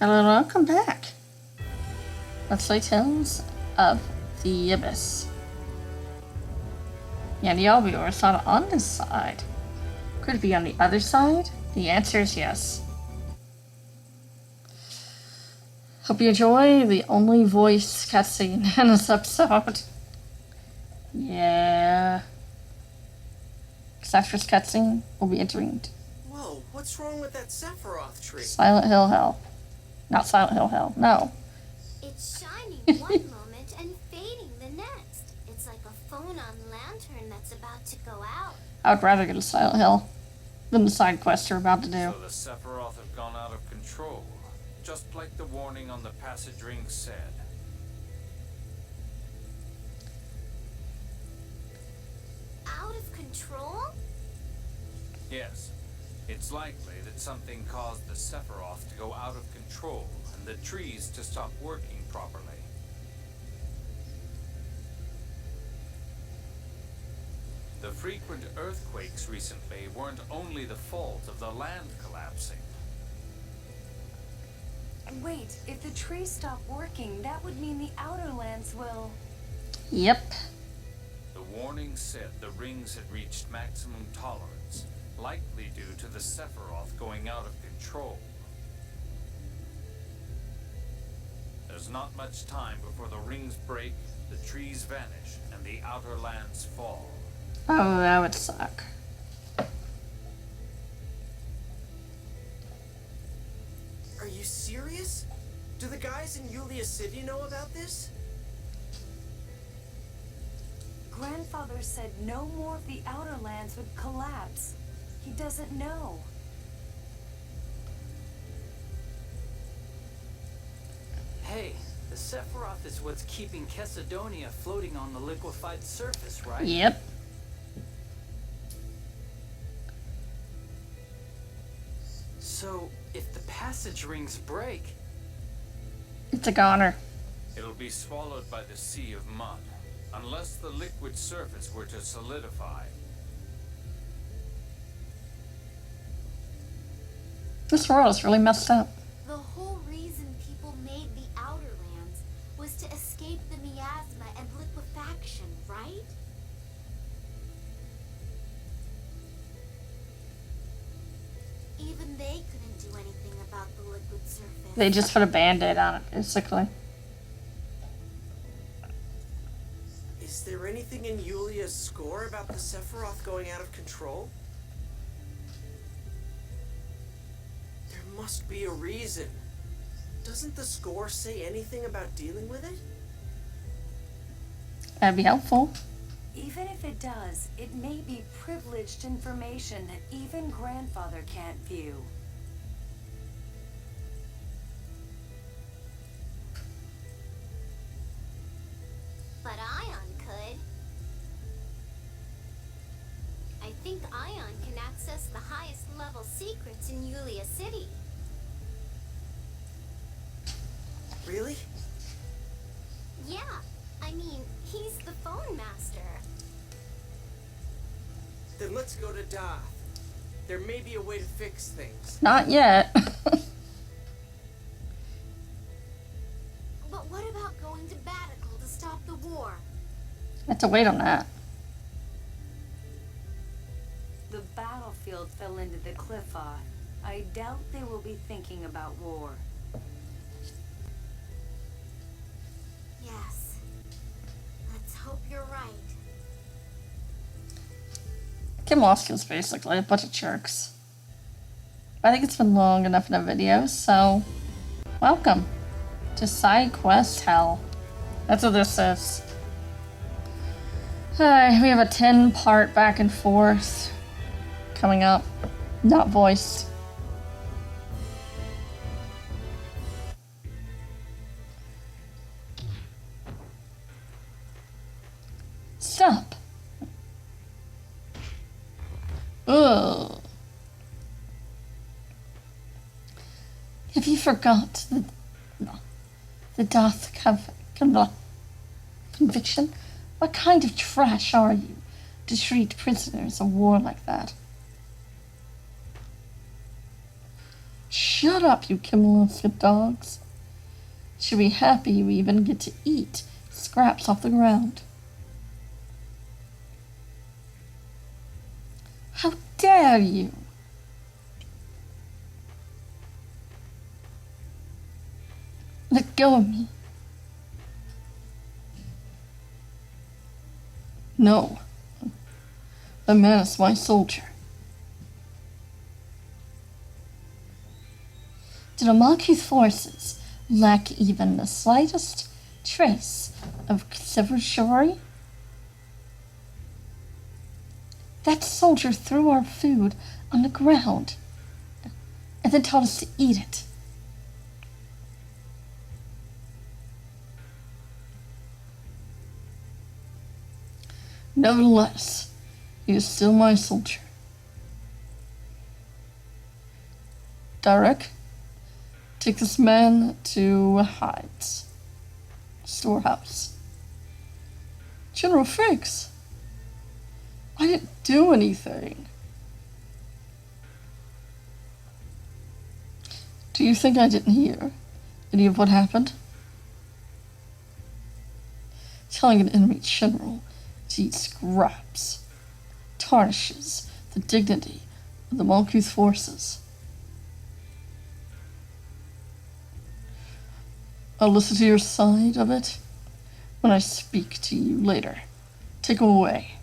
Hello, welcome back. Let's play Tales of the Abyss. Yeah, the viewers thought it on this side. Could it be on the other side? The answer is yes. Hope you enjoy the only voice cutscene in this episode. Yeah. Because after this cutscene, we'll be entering Whoa, what's wrong with that Sephiroth tree? Silent Hill Hell. Not Silent Hill Hell, no. It's shining one moment and fading the next. It's like a phone-on lantern that's about to go out. I would rather go to Silent Hill than the side quests we're about to do. So the Sephiroth have gone out of control, just like the warning on the passage ring said. Out of control? Yes, it's likely that something caused the Sephiroth to go out of control and the trees to stop working properly. The frequent earthquakes recently weren't only the fault of the land collapsing. Wait, if the trees stop working, that would mean the outer lands will... Yep. The warning said the rings had reached maximum tolerance, likely due to the Sephiroth going out of control. There's not much time before the rings break, the trees vanish, and the outer lands fall. Oh, that would suck. Are you serious? Do the guys in Yulia City know about this? Grandfather said no more of the outer lands would collapse. He doesn't know. Hey, the Sephiroth is what's keeping Chesedonia floating on the liquefied surface, right? Yep. So, if the passage rings break... It's a goner. It'll be swallowed by the sea of mud, unless the liquid surface were to solidify. This world is really messed up. The whole reason people made the outer lands was to escape the miasma and liquefaction, right? Even they couldn't do anything about the liquid surface. They just put a band-aid on it, basically. Is there anything in Yulia's score about the Sephiroth going out of control? There must be a reason. Doesn't the score say anything about dealing with it? That'd be helpful. Even if it does, it may be privileged information that even Grandfather can't view. But Ion could. I think Ion can access the highest level secrets in Yulia City. Really? Yeah, I mean, he's the phone master. Then let's go to Darth. There may be a way to fix things. Not yet. But what about going to Batical to stop the war? I have to wait on that. The battlefield fell into the Cliffoth. I doubt they will be thinking about war. Yes. Let's hope you're right. Kim Loskill's basically a bunch of jerks. I think it's been long enough in the video, so welcome to Side Quest Hell. That's what this is. Alright, we have a 10-part back and forth coming up. Not voiced. Stop. Ugh. Have you forgot the Darth conviction? What kind of trash are you to treat prisoners of war like that? Shh. Shut up, you Kimmelistic dogs. Should be happy you even get to eat scraps off the ground. How dare you! Let go of me. No. The man is my soldier. Did Amaku's forces lack even the slightest trace of chivalry? That soldier threw our food on the ground and then taught us to eat it. Nevertheless, he is still my soldier. Derek, take this man to Hyde's storehouse. General Fix, I didn't do anything. Do you think I didn't hear any of what happened? Telling an enemy general to eat scraps tarnishes the dignity of the Malkuth forces. I'll listen to your side of it when I speak to you later. Take him away.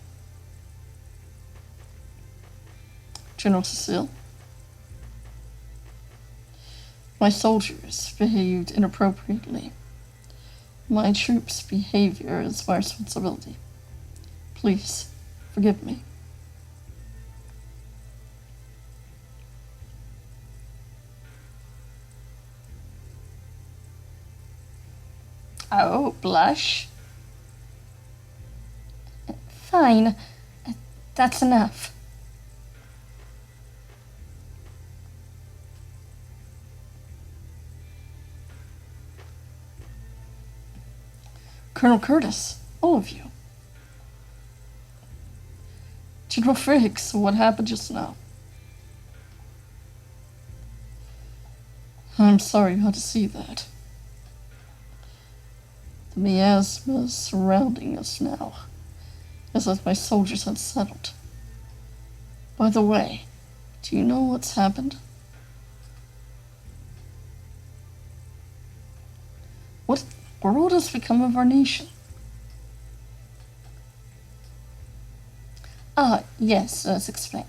General Cecile. My soldiers behaved inappropriately. My troops' behavior is my responsibility. Please, forgive me. Oh, blush? Fine. That's enough. Colonel Curtis, all of you. General Frakes, what happened just now? I'm sorry you had to see that. The miasma surrounding us now, as if my soldiers had settled. By the way, do you know what's happened? What world has become of our nation? Ah, yes, let's explain.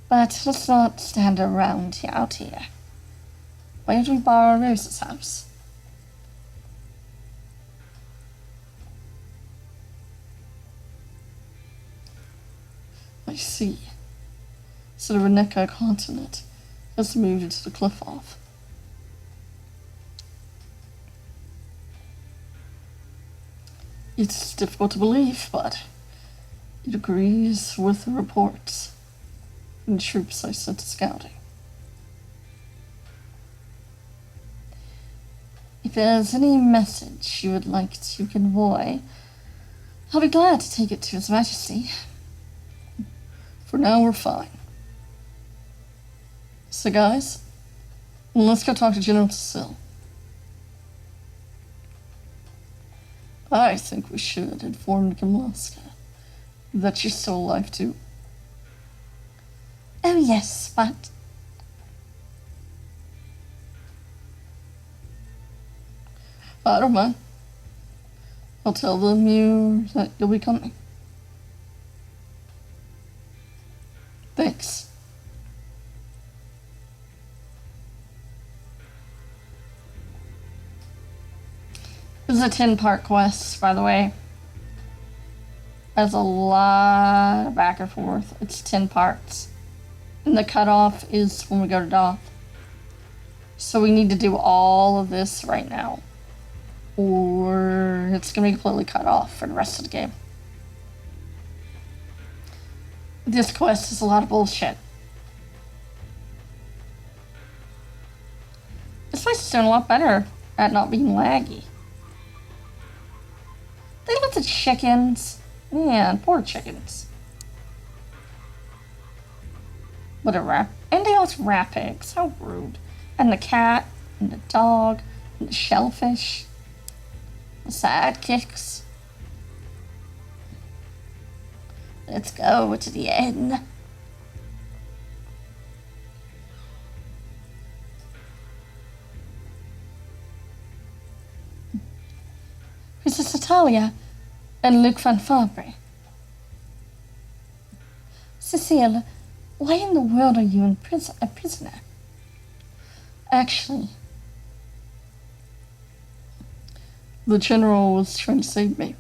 But let's not stand around out here. Why don't we borrow Rose's house? I see. So the Reneka continent has moved into the cliff off. It's difficult to believe, but it agrees with the reports and the troops I sent scouting. If there's any message you would like to convey, I'll be glad to take it to His Majesty. For now, we're fine. So guys, let's go talk to General Cecile. I think we should inform Kimlaska that she's still alive too. Oh yes, but... I don't mind. I'll tell them that you'll be coming. Thanks. This is a 10-part quest, by the way. There's a lot of back and forth. It's 10 parts. And the cutoff is when we go to Doth. So we need to do all of this right now, or it's going to be completely cut off for the rest of the game. This quest is a lot of bullshit. This place is doing a lot better at not being laggy. They let the chickens. Man, poor chickens. Whatever. And they all its wrappings. How rude. And the cat, and the dog, and the shellfish, the sidekicks. Let's go to the end. Princess Natalia and Luc van Fabre. Cecile, why in the world are you a prisoner? Actually, the general was trying to save me.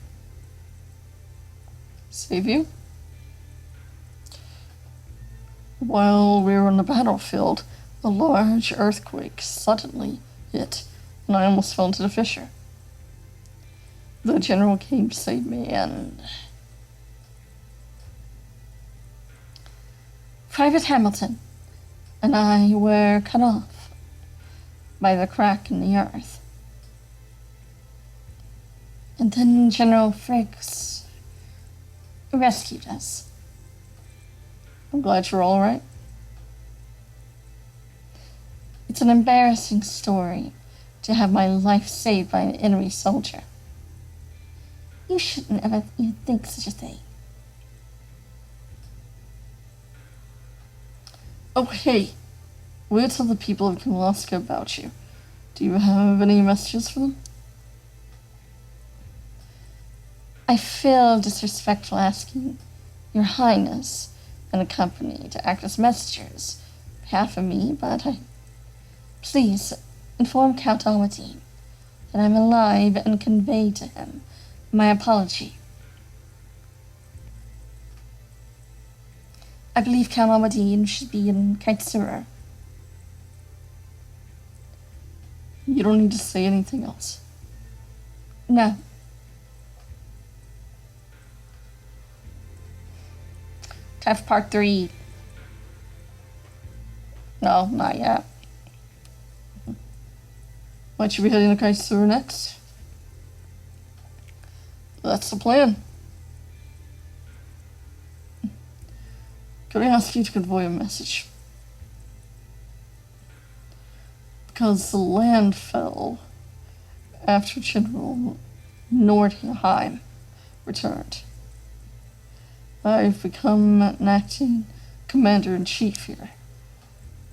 Save you? While we were on the battlefield, a large earthquake suddenly hit, and I almost fell into the fissure. The general came to save me, and Private Hamilton and I were cut off by the crack in the earth. And then General Frakes rescued us. I'm glad you're all right. It's an embarrassing story to have my life saved by an enemy soldier. You shouldn't ever even think such a thing. Oh, hey, we'll tell the people of Kalaska about you. Do you have any messages for them? I feel disrespectful asking Your Highness and the company to act as messengers on behalf of me, but please inform Count Amadine that I'm alive and convey to him my apology. I believe Count Amadine should be in Kaitsura. You don't need to say anything else. No. Time for part 3. No, not yet. Might you be heading to Kaitsura next? That's the plan. Could I ask you to convey a message? Because the land fell after General Nordheim returned. I've become an acting commander-in-chief here.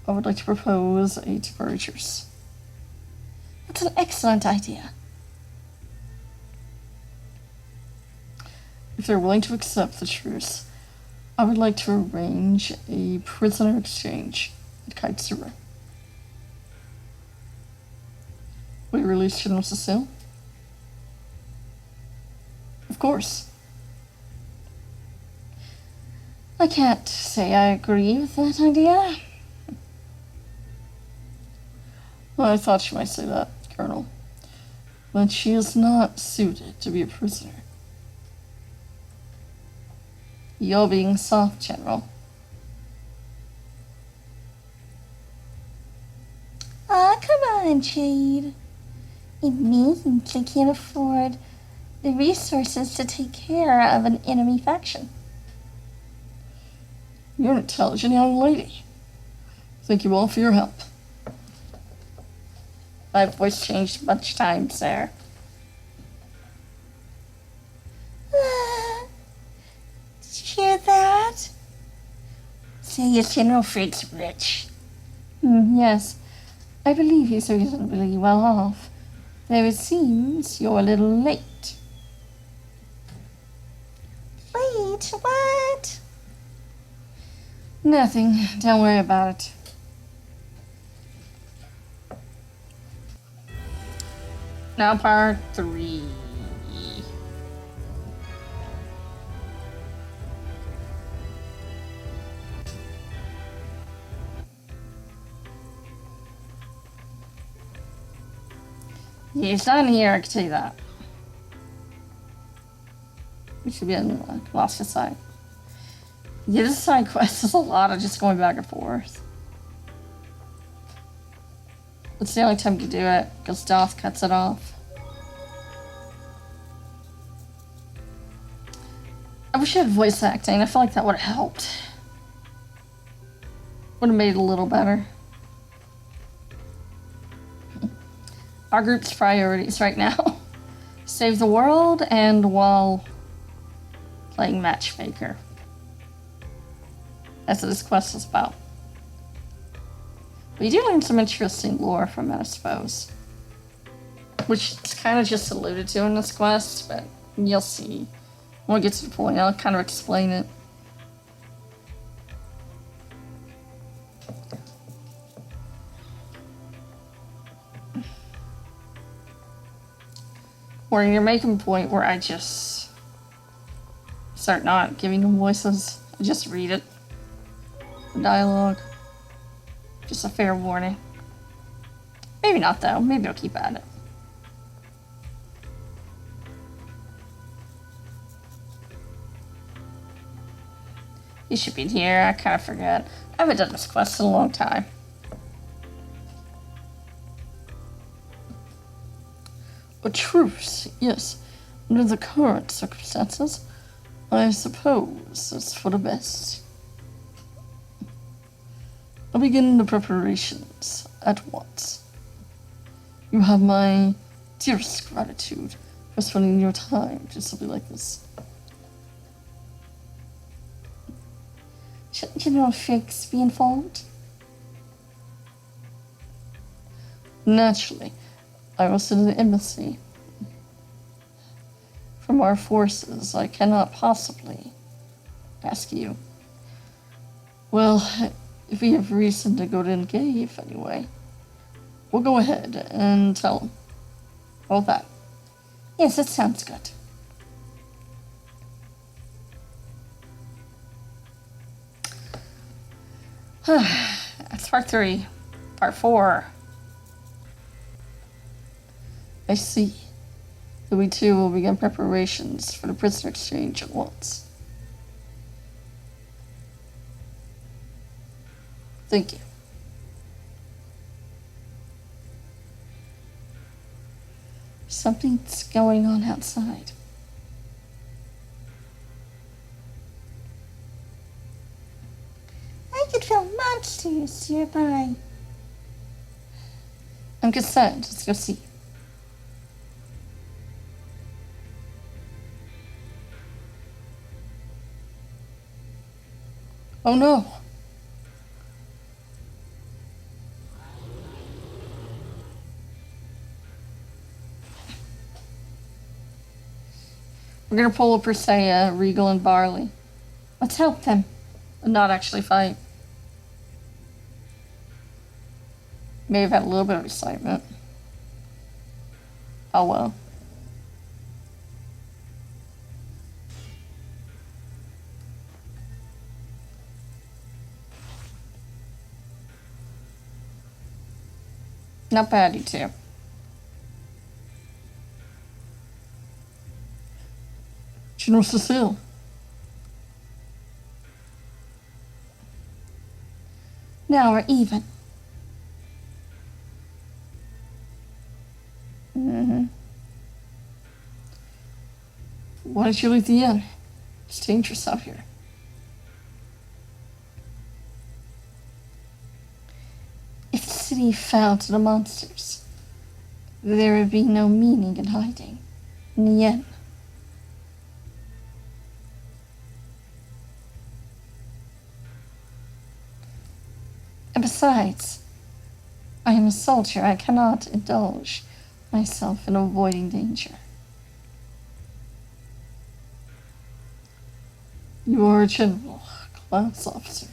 I would like to propose a temporary truce. That's an excellent idea. If they're willing to accept the truce, I would like to arrange a prisoner exchange at Kaitsura. Will you release General Cecile? Of course. I can't say I agree with that idea. Well, I thought you might say that, Colonel. But she is not suited to be a prisoner. You're being soft, General. Aw, come on, Jade. It means I can't afford the resources to take care of an enemy faction. You're an intelligent young lady. Thank you all for your help. My voice changed a bunch of times there. Did you hear that? Say yes, General Frakes rich. Yes, I believe he's reasonably well off. Though it seems you're a little late. Late? What? Nothing. Don't worry about it. Now part 3. He's not here, I can tell you that. We should be in lost his side. Yeah, this side quest is a lot of just going back and forth. It's the only time you do it, because Doth cuts it off. I wish I had voice acting. I feel like that would have helped. Would have made it a little better. Our group's priorities right now. Save the world and while playing matchmaker. That's what this quest is about. We do learn some interesting lore from it, I suppose. Which is kind of just alluded to in this quest, but you'll see. When we get to the point, I'll kind of explain it. Or you're making a point where I just start not giving them voices. I just read it. The dialogue. Just a fair warning. Maybe not though. Maybe I'll keep at it. You should be here. I kind of forget. I haven't done this quest in a long time. A truce, yes. Under the current circumstances, I suppose it's for the best. I'll begin the preparations at once. You have my dearest gratitude for spending your time to something like this. Shouldn't General Fix be informed? Naturally. I was in the embassy. From our forces, I cannot possibly ask you. Well, if we have reason to go to engage anyway, we'll go ahead and tell them. All that. Yes, that sounds good. That's part 3. Part 4. I see. So we too will begin preparations for the prisoner exchange at once. Thank you. Something's going on outside. I could feel monsters nearby. I'm concerned. Let's go see. Oh no. We're gonna pull a Persea, Regal, and Barley. Let's help them. And not actually fight. May have had a little bit of excitement. Oh well. Not bad, you two. General Cecile. Now we're even. Why did you leave the inn? It's dangerous out here. If the city fell to the monsters, there would be no meaning in hiding in the inn. And besides, I am a soldier. I cannot indulge myself in avoiding danger. You are a general, class officer.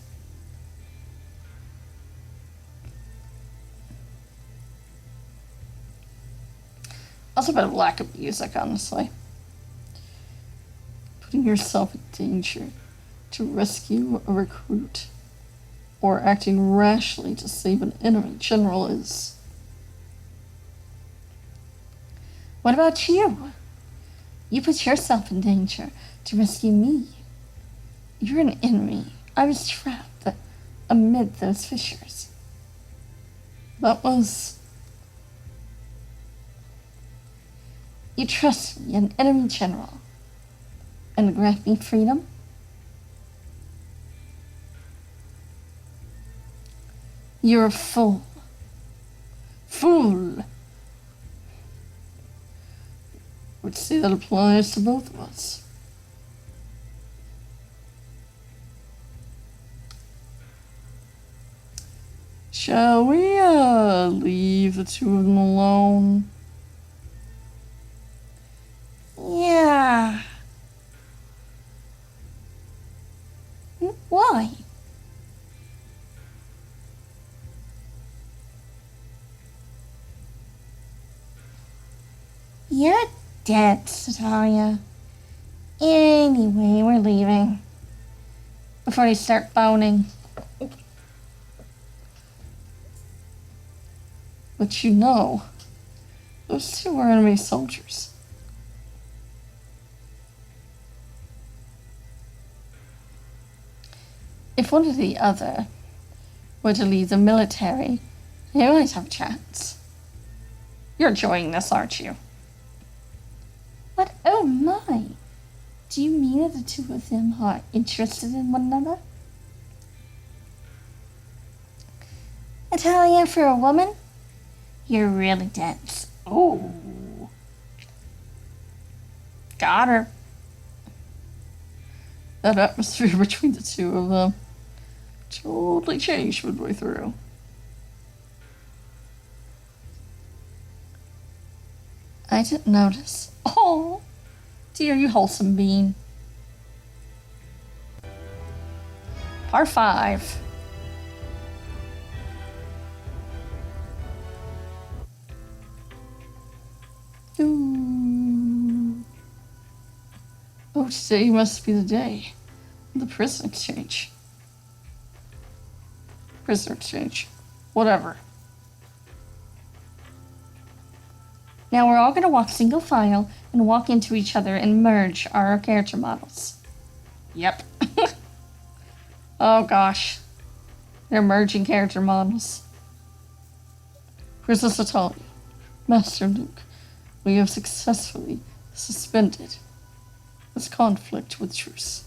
Also a bit of lack of music, honestly. Putting yourself in danger to rescue a recruit or acting rashly to save an enemy general is... What about you? You put yourself in danger to rescue me. You're an enemy. I was trapped amid those fissures. That was... You trust me, an enemy general, and grant me freedom? You're a fool. Fool! Would say that applies to both of us. Shall we, leave the two of them alone? Yeah. Why? You're dead, Natalia. Anyway, we're leaving. Before they start boning. But you know, those two are enemy soldiers. If one or the other were to leave the military, they might have a chance. You're enjoying this, aren't you? What? Oh my! Do you mean that the two of them are interested in one another? Natalia, for a woman, you're really dense. Oh. Got her. That atmosphere between the two of them totally changed midway through. I didn't notice. Oh, dear, you wholesome bean. Part 5. Ooh. Oh, today must be the day. The prison exchange. Prisoner exchange. Whatever. Now we're all going to walk single file and walk into each other and merge our character models. Yep. Oh gosh. They're merging character models. Princess Natalia, Master Luke, we have successfully suspended this conflict with truce.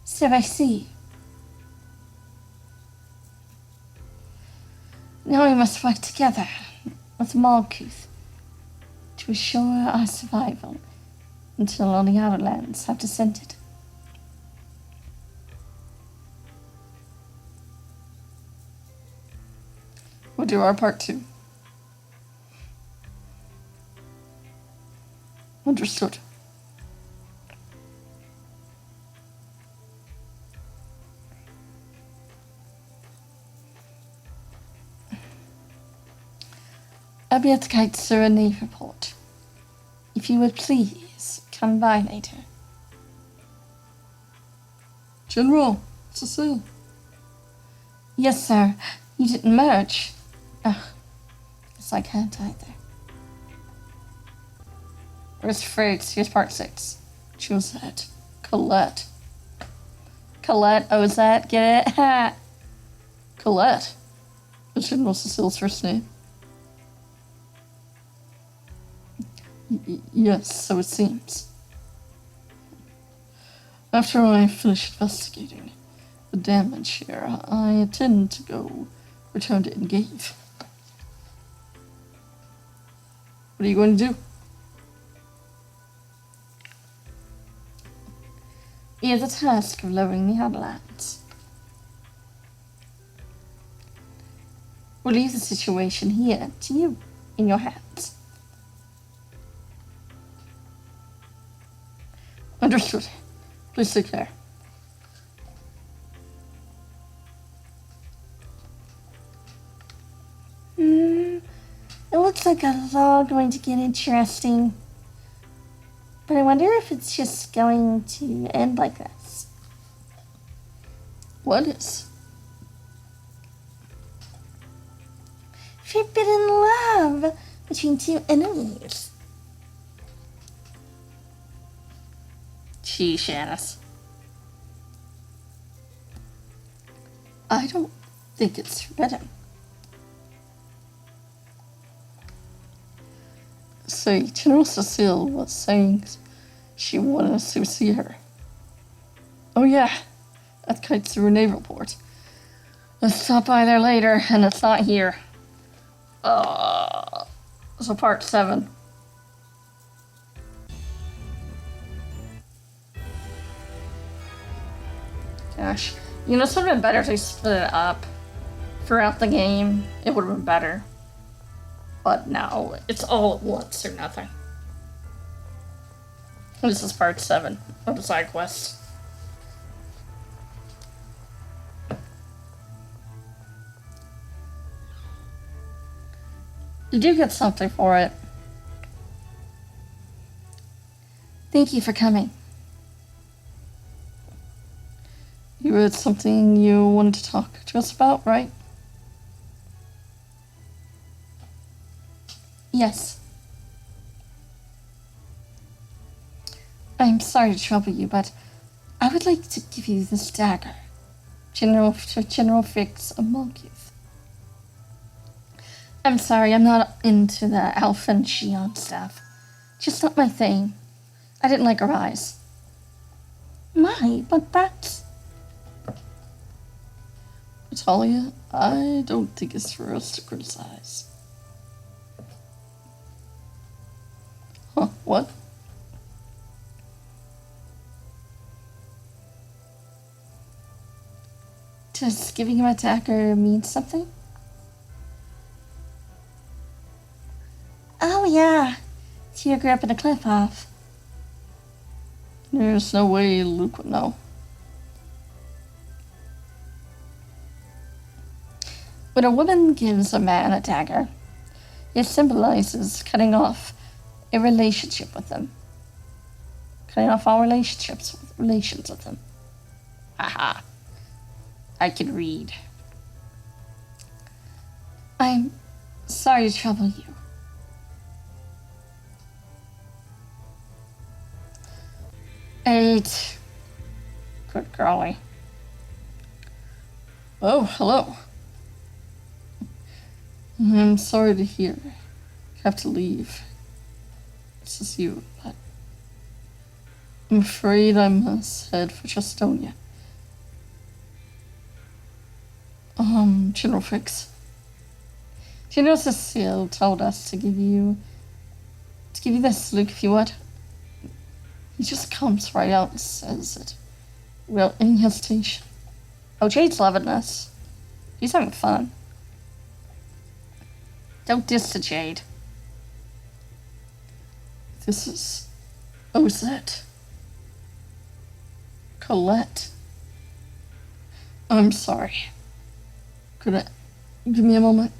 So I see. Now we must work together with Malkuth to assure our survival until all the outer lands have descended. We'll do our part too. Understood. I'll be at the Kite Serenade report. If you would please come by later. General, Cecile. Yes, sir. You didn't merge. Ugh. Guess I can't either. Where's Frakes? Here's part 6. Josette. Colette. Colette, Ozette, get it? Colette. Is General Cecile's first name? Yes, so it seems. After I finish investigating the damage here, I intend to return to Engage. What are you going to do? We have the task of lowering the avalanche. We'll leave the situation here to you, in your hands. Understood. Please take care. It looks like it's all going to get interesting. But I wonder if it's just going to end like this. What is? Forbidden love between two enemies. Gee, Shanice. I don't think it's forbidden. So, General Cecile was saying she wanted us to see her. Oh yeah, That kite's through a naval port. Let's stop by there later, and it's not here. So part 7. Gosh. You know, this would have been better if they split it up throughout the game. It would have been better. But no, it's all at once or nothing. This is part 7 of the side quest. You do get something for it. Thank you for coming. You had something you wanted to talk to us about, right? Yes. I'm sorry to trouble you, but I would like to give you this dagger. General Fix of Monkeys. I'm sorry, I'm not into the Alpha and Shion stuff. Just not my thing. I didn't like her eyes. My, but that's... Natalia, I don't think it's for us to criticize. Huh, what? Does giving him a dagger mean something? Oh yeah, Tia grew up in a cliff off. There's no way Luke would know. When a woman gives a man a dagger, it symbolizes cutting off a relationship with them. Cutting off all relations with them. Haha. I can read. I'm sorry to trouble you. Eight. Good golly. Oh, hello. I'm sorry to hear. You have to leave. This is you, but I'm afraid I must head for Chestonia. General Fix. General Cecile told us to give you this, Luke, if you would. He just comes right out and says it without any hesitation. Oh, Jade's loving this. He's having fun. Don't diss to Jade. This is Ozette. Colette. I'm sorry. Could I... Give me a moment.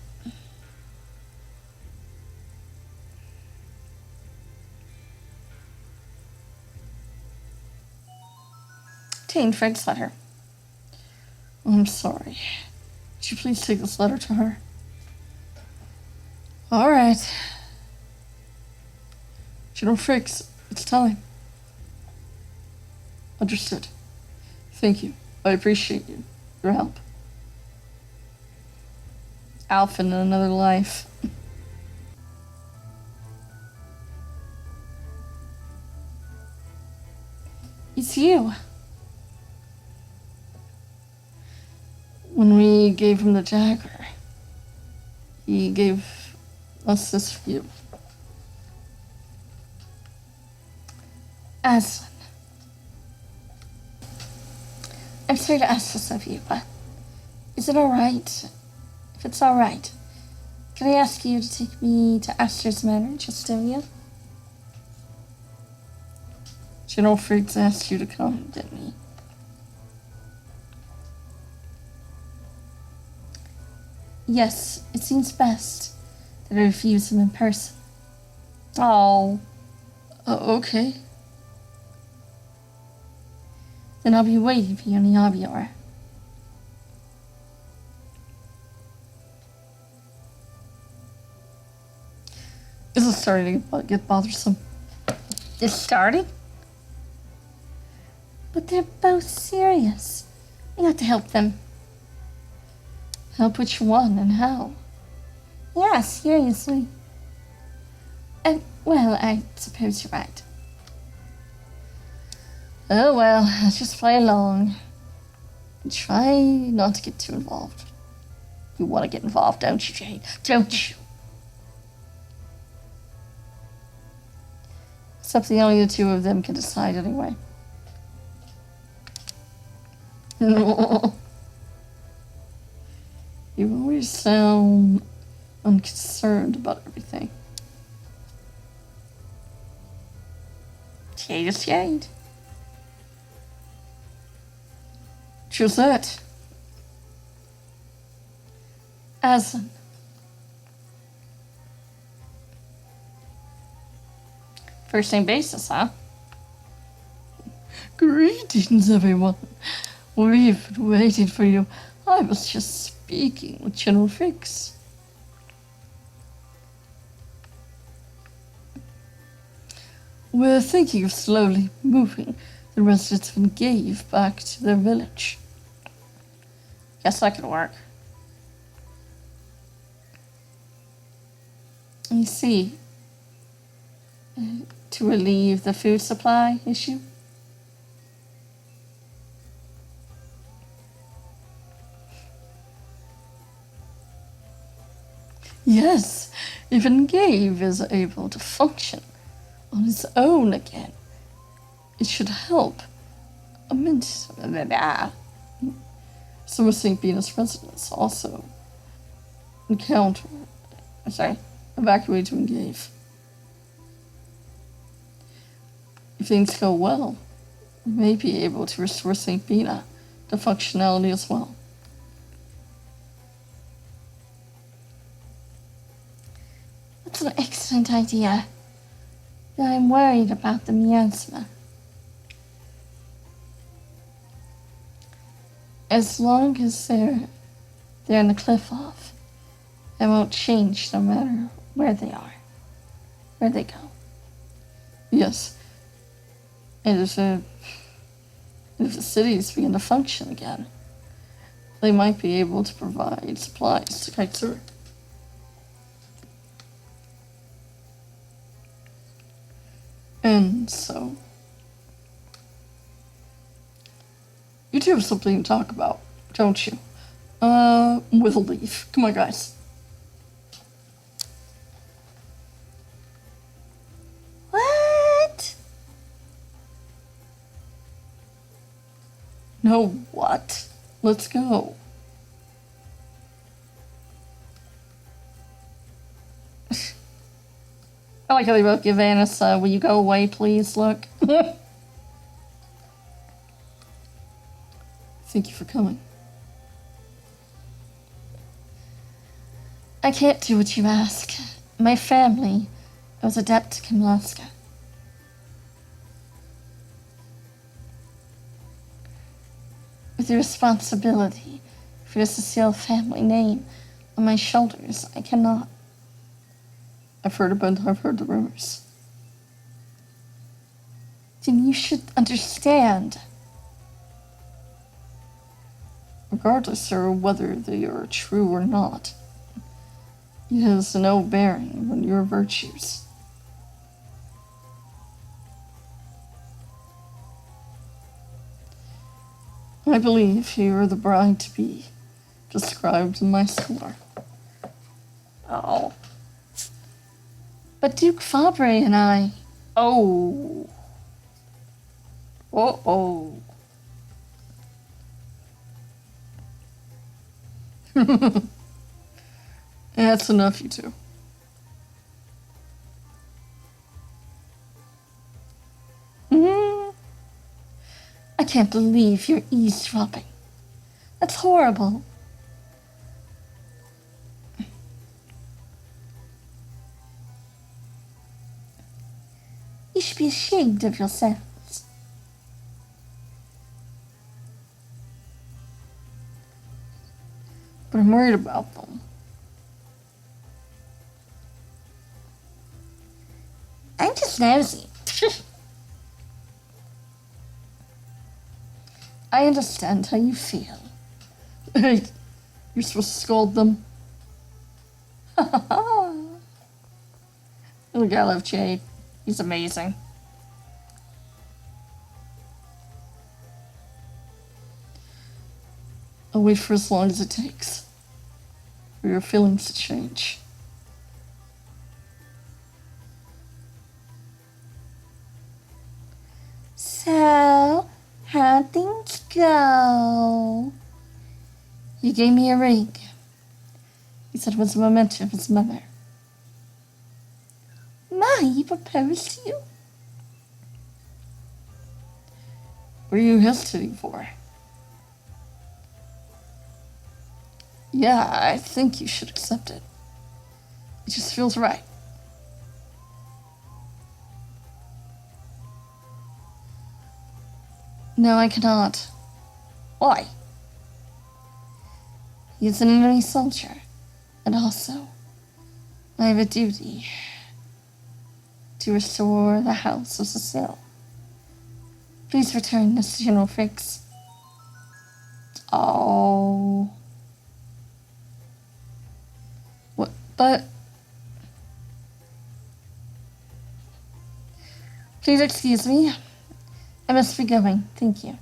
Obtained Frank's letter. I'm sorry. Would you please take this letter to her? All right. General Frakes, it's time. Understood. Thank you. I appreciate you. Your help. Alpha in another life. It's you. When we gave him the dagger, he gave us this view. Aslan. I'm sorry to ask this of you, but is it alright? If it's alright, can I ask you to take me to Astor's Manor in Chestonia? General Frakes asked you to come, didn't he? Yes, it seems best that I refuse him in person. Oh. Okay. Then I'll be waiting for you in the Avior. This is starting to get bothersome. It's starting? But they're both serious. We have to help them. Help which one and how? Yeah, seriously. Well, I suppose you're right. Oh well, let's just play along. Try not to get too involved. You want to get involved, don't you, Jade? Don't you? Something only the two of them can decide anyway. You always sound unconcerned about everything. Jade is Jade. Choose it. Aslan. First name basis, huh? Greetings, everyone. We've been waiting for you. I was just speaking with General Fix. We're thinking of slowly moving the residents of Ngave back to their village. Guess that could work. You see, to relieve the food supply issue. Yes, if Ngave is able to function on its own again, it should help immensely. Some of St. Venus residents also evacuate to Ngave. If things go well, we may be able to restore St. Bina to functionality as well. That's an excellent idea. But I'm worried about the miasma. As long as they're in the cliff off, it won't change no matter where they are, where they go. Yes. And if the cities begin to function again, they might be able to provide supplies to Kaitsuri. And so, you two have something to talk about, don't you? With a leaf. Come on, guys. What? No, what? Let's go. I like how they both give Annis, will you go away, please, look. Thank you for coming. I can't do what you ask. My family was adept to Kimlaska. With the responsibility for the Cecile family name on my shoulders, I cannot. I've heard the rumors. Then you should understand. Regardless of whether they are true or not, it has no bearing on your virtues. I believe you are the bride-to-be described in my score. Oh. But Duke Fabre and I... Oh. Uh-oh. That's enough, you two. I can't believe you're eavesdropping. That's horrible. You should be ashamed of yourselves. But I'm worried about them. I'm just nosy. I understand how you feel. Hey, you're supposed to scold them. Look, I love Jade. He's amazing. I'll wait for as long as it takes for your feelings to change. So, how'd things go? You gave me a ring. He said it was a memento of his mother. Ma, he proposed to you? What are you hesitating for? Yeah, I think you should accept it. It just feels right. No, I cannot. Why? He is an enemy soldier. And also, I have a duty to restore the house of Cecile. Please return this to General Fix. Oh. What? But... Please excuse me. I must be going. Thank you.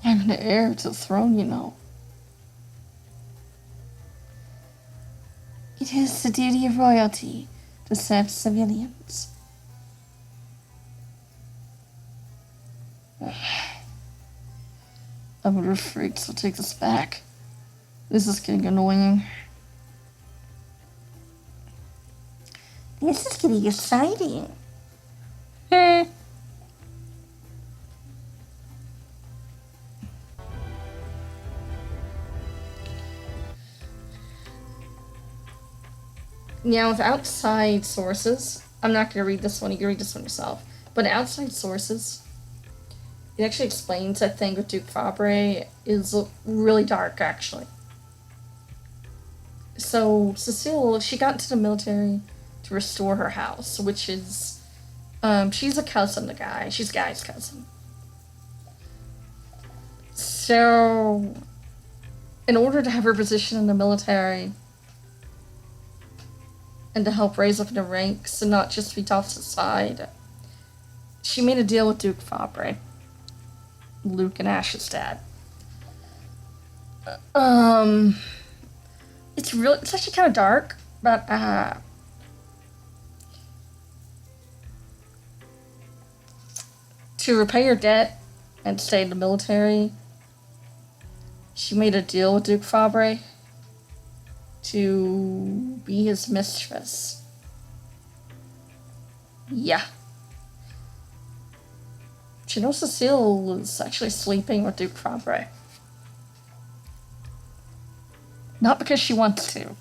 I'm an heir to the throne, you know. It is the duty of royalty to serve civilians. I wonder if freaks will take this back. This is getting annoying. This is getting exciting. Now, with outside sources, I'm not going to read this one, you can read this one yourself. But outside sources, it actually explains that thing with Duke Fabre is really dark, actually. So, Cecile, she got into the military to restore her house, which is, she's a cousin to Guy. She's Guy's cousin. So, in order to have her position in the military, and to help raise up in the ranks and not just be tossed aside, she made a deal with Duke Fabre, Luke and Ash's dad. It's actually kind of dark, but to repay her debt and stay in the military, she made a deal with Duke Fabre to be his mistress. Yeah. But you know, Cecile was actually sleeping with Duke Fabre. Not because she wants to.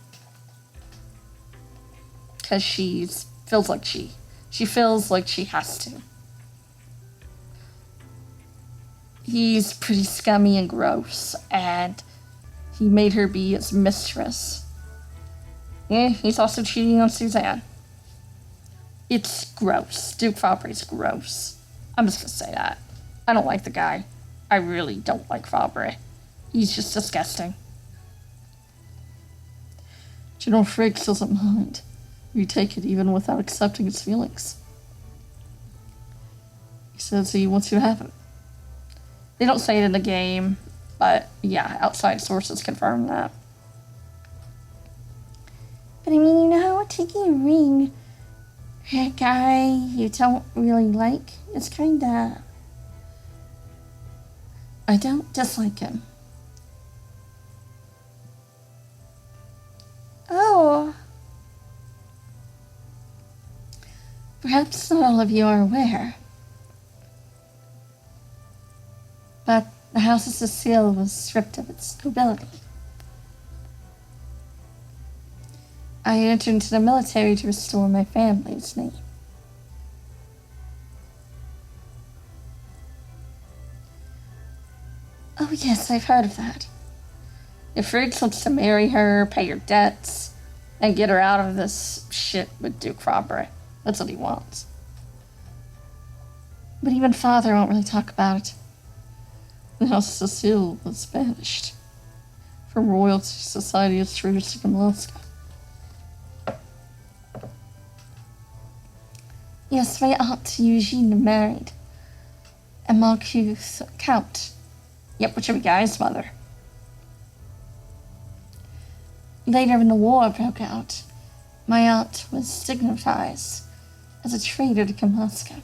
Because she feels like she feels like she has to. He's pretty scummy and gross, and he made her be his mistress. Yeah, he's also cheating on Suzanne. It's gross. Duke Fabre's gross. I'm just gonna say that. I don't like the guy. I really don't like Fabre. He's just disgusting. General Frakes doesn't mind. You take it even without accepting his feelings. He says he wants you to have it. They don't say it in the game, but yeah, outside sources confirm that. But I mean, you know, taking a ring for a guy you don't really like is kinda... I don't dislike him. Oh. Perhaps not all of you are aware, but the House of Cecile was stripped of its nobility. I entered into the military to restore my family's name. Oh yes, I've heard of that. If Riggs wants to marry her, pay her debts, and get her out of this shit with Duke Fabre, that's what he wants. But even Father won't really talk about it. The House of Cecile was banished from Royalty Society as traitors to Alaska. Yes, my aunt Eugene married a Marcus Count. Yep, which would be Guy's mother. Later, when the war broke out, my aunt was stigmatized as a traitor to Moscow.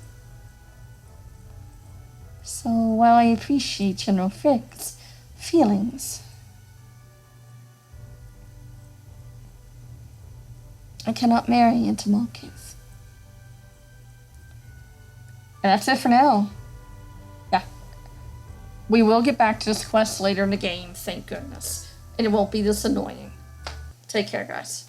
So while I appreciate General Frick's feelings, I cannot marry into Marcus. And that's it for now. Yeah. We will get back to this quest later in the game, thank goodness. And it won't be this annoying. Take care, guys.